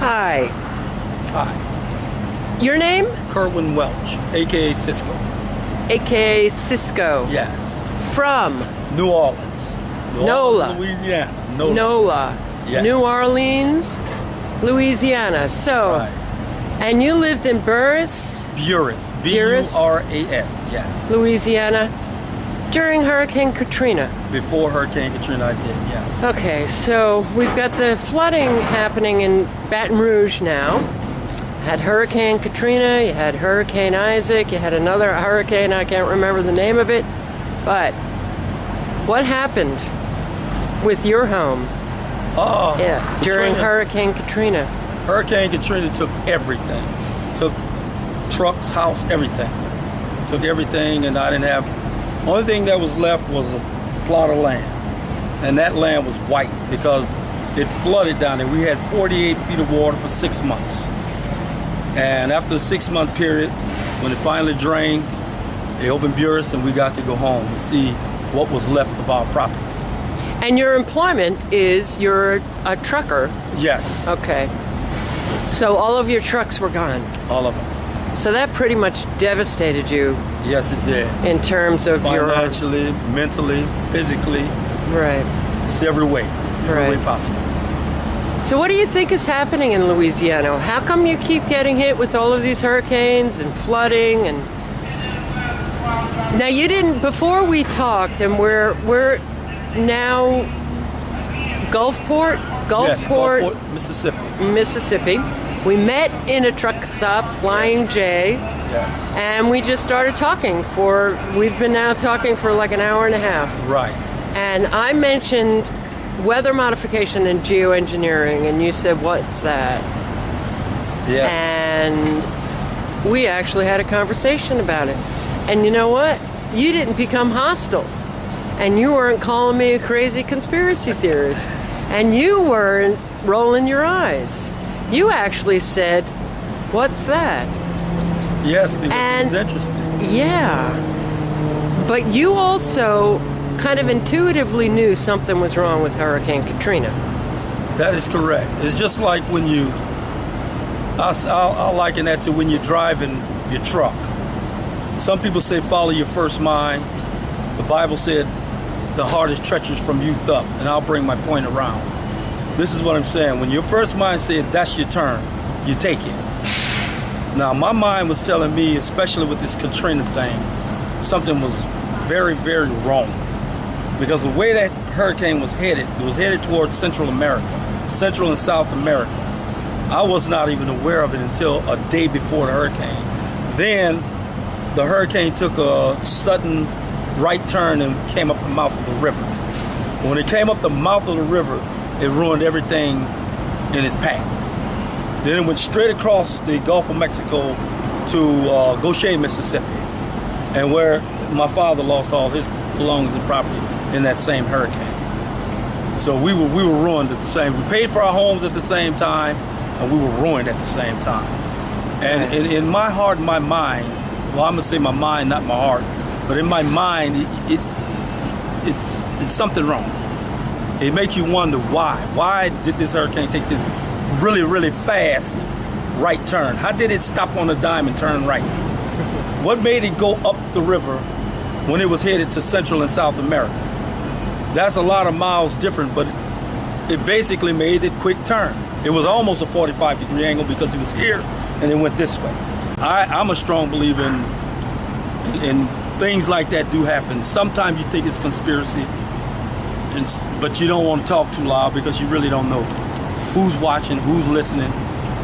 Hi. Hi. Your name? Kerwin Welch, a.k.a. Cisco. A.k.a. Cisco. Yes. From? New Orleans. NOLA. Louisiana. NOLA. Yes. New Orleans, Louisiana. So, Right. and you lived in Burris? Buras. B-U-R-A-S. Yes. Louisiana, during Hurricane Katrina. Before Hurricane Katrina, I did, yes. Okay, so we've got the flooding happening in Baton Rouge now. Had Hurricane Katrina, you had Hurricane Isaac, you had another hurricane, I can't remember the name of it. But what happened with your home during Hurricane Katrina? Hurricane Katrina took everything. Took trucks, house, everything. Took everything, and I didn't have... Only thing that was left was a plot of land. And that land was white because it flooded down there. We had 48 feet of water for 6 months. And after the 6-month period, when it finally drained, they opened Buras and we got to go home to see what was left of our properties. And your employment is you're a trucker? Yes. Okay. So all of your trucks were gone? All of them. So that pretty much devastated you? Yes, it did. In terms of financially, mentally, physically. Right. It's every way. Every way possible. So what do you think is happening in Louisiana? How come you keep getting hit with all of these hurricanes and flooding? And now you didn't, before we talked, and we're now Gulfport, Mississippi. We met in a truck stop, Flying J. Yes. And we just started talking we've been now talking for like an hour and a half. Right. And I mentioned weather modification and geoengineering, and you said, what's that? Yeah. And we actually had a conversation about it. And you know what? You didn't become hostile. And you weren't calling me a crazy conspiracy theorist. And you weren't rolling your eyes. You actually said, what's that? Yes, because it was interesting. Yeah. But you also kind of intuitively knew something was wrong with Hurricane Katrina. That is correct. It's just like when I'll liken that to when you're driving your truck. Some people say follow your first mind. The Bible said the heart is treacherous from youth up, and I'll bring my point around. This is what I'm saying. When your first mind said that's your turn, you take it. Now my mind was telling me, especially with this Katrina thing, something was very, very wrong. Because the way that hurricane was headed, it was headed towards Central America, Central and South America. I was not even aware of it until a day before the hurricane. Then the hurricane took a sudden right turn and came up the mouth of the river. When it came up the mouth of the river, it ruined everything in its path. Then it went straight across the Gulf of Mexico to Goshen, Mississippi, and where my father lost all his belongings and property in that same hurricane. So we were ruined at the same. We paid for our homes at the same time, and we were ruined at the same time. And in my heart, my mind, well, I'm gonna say my mind, not my heart, but in my mind, it's something wrong. It makes you wonder why. Why did this hurricane take this really, really fast right turn? How did it stop on a dime and turn right? What made it go up the river when it was headed to Central and South America? That's a lot of miles different, but it basically made it quick turn. It was almost a 45-degree angle because it was here and it went this way. I'm a strong believer in things like that do happen. Sometimes you think it's conspiracy, but you don't want to talk too loud because you really don't know who's watching, who's listening.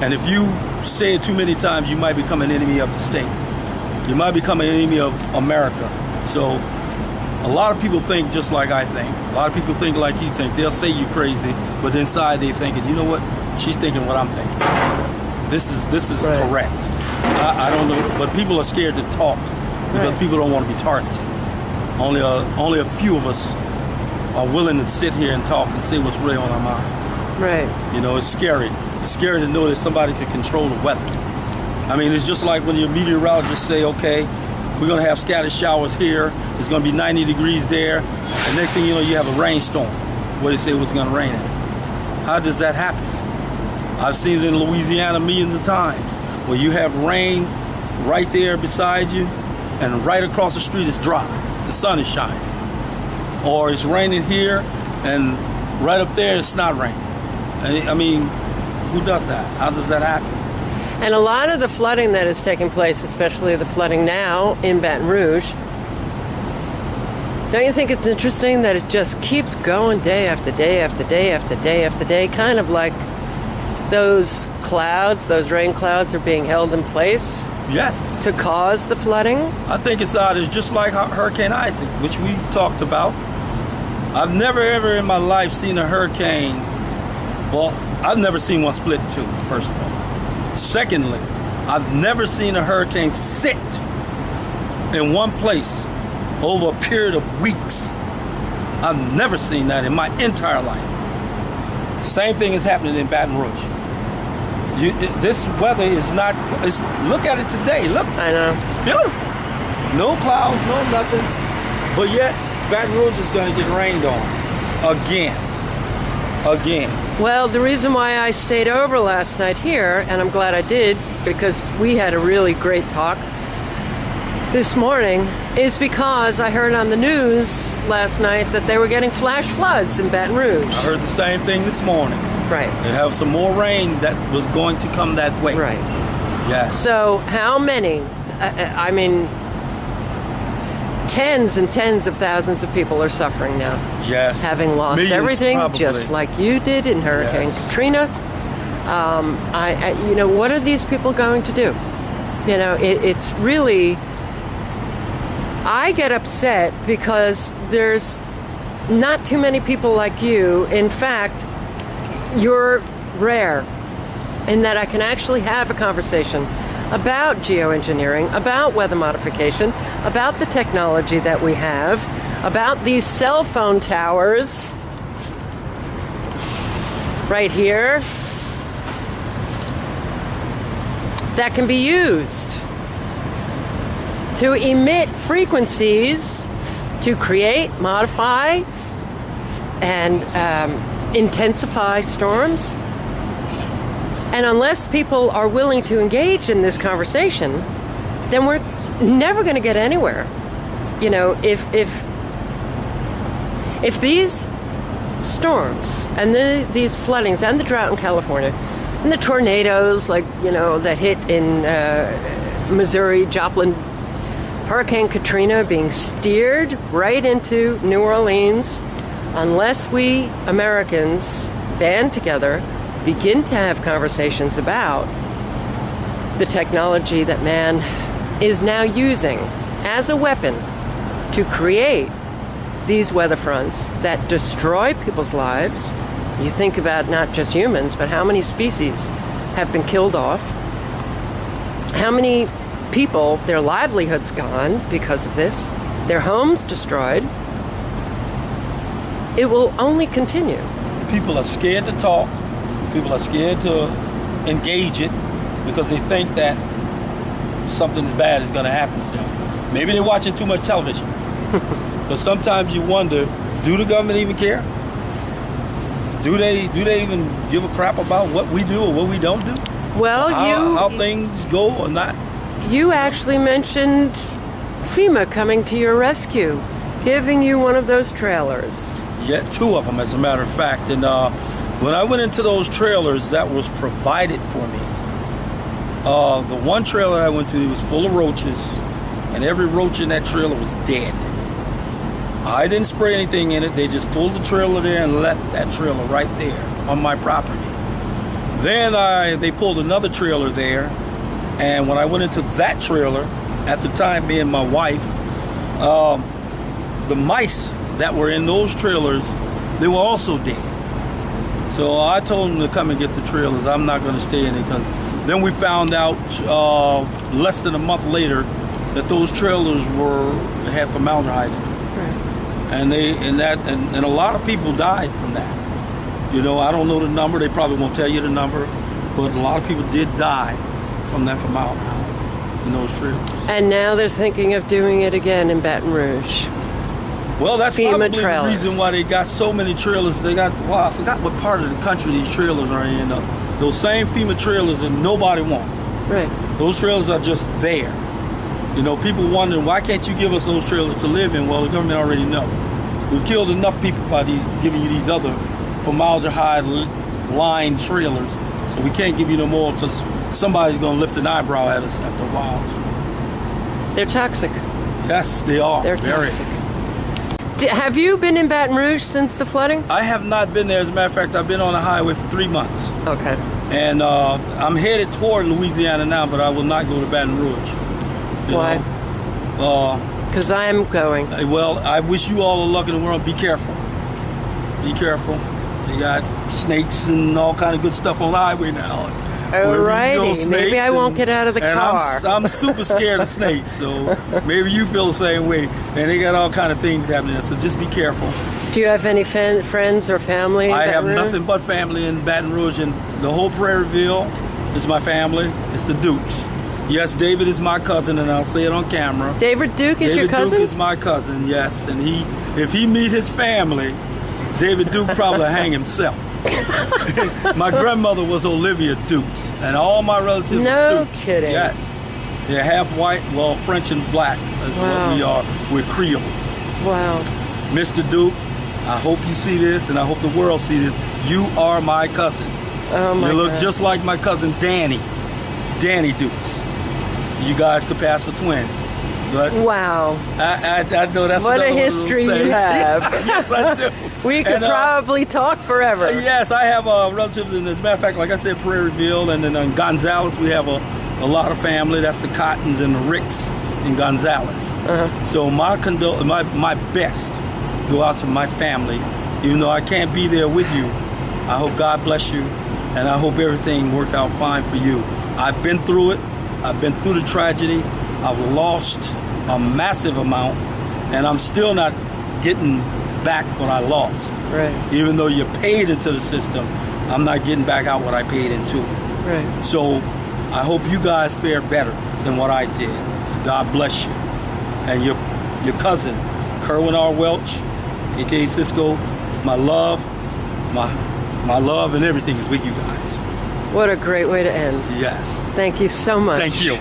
And if you say it too many times, you might become an enemy of the state. You might become an enemy of America. So a lot of people think just like I think. A lot of people think like you think. They'll say you're crazy, but inside they thinking, you know what? She's thinking what I'm thinking. This is correct. I don't know, but people are scared to talk because people don't want to be targeted. Only a few of us are willing to sit here and talk and say what's really on our minds. Right. You know, it's scary. It's scary to know that somebody can control the weather. I mean, it's just like when your meteorologists say, okay, we're going to have scattered showers here. It's going to be 90 degrees there. And next thing you know, you have a rainstorm where they say it was going to rain at. How does that happen? I've seen it in Louisiana millions of times, where you have rain right there beside you, and right across the street it's dry. The sun is shining. Or it's raining here, and right up there it's not raining. I mean, who does that? How does that happen? And a lot of the flooding that is taking place, especially the flooding now in Baton Rouge, don't you think it's interesting that it just keeps going day after day after day after day after day, kind of like those clouds, those rain clouds are being held in place? Yes. To cause the flooding? I think it's just like Hurricane Isaac, which we talked about. I've never ever in my life seen a hurricane. Well, I've never seen one split in two, first of all. Secondly, I've never seen a hurricane sit in one place over a period of weeks. I've never seen that in my entire life. Same thing is happening in Baton Rouge. This weather is not, look at it today, look. I know. It's beautiful. No clouds, no nothing. But yet, Baton Rouge is going to get rained on. Again. Well, the reason why I stayed over last night here, and I'm glad I did, because we had a really great talk this morning, is because I heard on the news last night that they were getting flash floods in Baton Rouge. I heard the same thing this morning. Right. They have some more rain that was going to come that way. Right. Yes. So how many, I mean, tens and tens of thousands of people are suffering now. Yes. Having lost Millions, everything, probably. just like you did in Hurricane Katrina. You know, what are these people going to do? You know, it's really, I get upset because there's not too many people like you. In fact, you're rare in that I can actually have a conversation about geoengineering, about weather modification, about the technology that we have, about these cell phone towers right here that can be used to emit frequencies to create, modify, and intensify storms. And unless people are willing to engage in this conversation, then we're never going to get anywhere. You know, if these storms and these floodings and the drought in California and the tornadoes, like, you know, that hit in Missouri, Joplin, Hurricane Katrina being steered right into New Orleans, unless we Americans band together, begin to have conversations about the technology that man is now using as a weapon to create these weather fronts that destroy people's lives. You think about not just humans, but how many species have been killed off, how many people, their livelihoods gone because of this, their homes destroyed. It will only continue. People are scared to talk. People are scared to engage it because they think that something bad is going to happen to them. Maybe they're watching too much television. But sometimes you wonder, do the government even care? Do they even give a crap about what we do or what we don't do? Well, how things go or not? You actually mentioned FEMA coming to your rescue, giving you one of those trailers. Yeah, two of them, as a matter of fact. And when I went into those trailers, that was provided for me. The one trailer I went to was full of roaches, and every roach in that trailer was dead. I didn't spray anything in it. They just pulled the trailer there and left that trailer right there on my property. Then they pulled another trailer there, and when I went into that trailer, at the time, me and my wife, the mice that were in those trailers, they were also dead. So I told them to come and get the trailers. I'm not going to stay in it, because then we found out less than a month later that those trailers had formaldehyde in them. And a lot of people died from that. You know, I don't know the number. They probably won't tell you the number, but a lot of people did die from that formaldehyde in those trailers. And now they're thinking of doing it again in Baton Rouge. Well, that's FEMA probably trailers. the reason why they got so many trailers. They got, well, I forgot what part of the country these trailers are in. Those same FEMA trailers that nobody wants. Right. Those trailers are just there. You know, people wondering, why can't you give us those trailers to live in? Well, the government already know. We've killed enough people by giving you these other formaldehyde lined trailers, so we can't give you no more because somebody's going to lift an eyebrow at us after a while. They're toxic. Yes, they are. They're toxic. Have you been in Baton Rouge since the flooding? I have not been there. As a matter of fact, I've been on the highway for 3 months. Okay. And I'm headed toward Louisiana now, but I will not go to Baton Rouge. Why? Because I am going. Well, I wish you all the luck in the world. Be careful. Be careful. They got snakes and all kind of good stuff on the highway now. Alrighty, maybe I won't get out of the car. I'm super scared of snakes, so maybe you feel the same way. And they got all kind of things happening, so just be careful. Do you have any friends or family in Baton Rouge? I have nothing but family in Baton Rouge, and the whole Prairieville is my family. It's the Dukes. Yes, David is my cousin, and I'll say it on camera. David Duke is your cousin? David Duke is my cousin, yes. And if he meet his family, David Duke probably hang himself. My grandmother was Olivia Dukes, and all my relatives are Dukes. No kidding. Yes. They're half white, well, French and black is what we are. We're Creole. Wow. Mr. Duke, I hope you see this, and I hope the world see this. You are my cousin. Oh my God. You look just like my cousin Danny Dukes. You guys could pass for twins. But wow. I know that's what a history you have. Yes, I do. We could probably talk forever. Yes, I have relatives, and as a matter of fact, like I said, Prairieville, and then in Gonzales, we have a lot of family. That's the Cottons and the Ricks in Gonzales. So my best go out to my family, even though I can't be there with you. I hope God bless you, and I hope everything worked out fine for you. I've been through it. I've been through the tragedy. I've lost a massive amount, and I'm still not getting back what I lost. Right. Even though you paid into the system, I'm not getting back out what I paid into it. Right. So I hope you guys fare better than what I did. God bless you. And your cousin, Kerwin R. Welch, aka Cisco, my love and everything is with you guys. What a great way to end. Yes. Thank you so much. Thank you.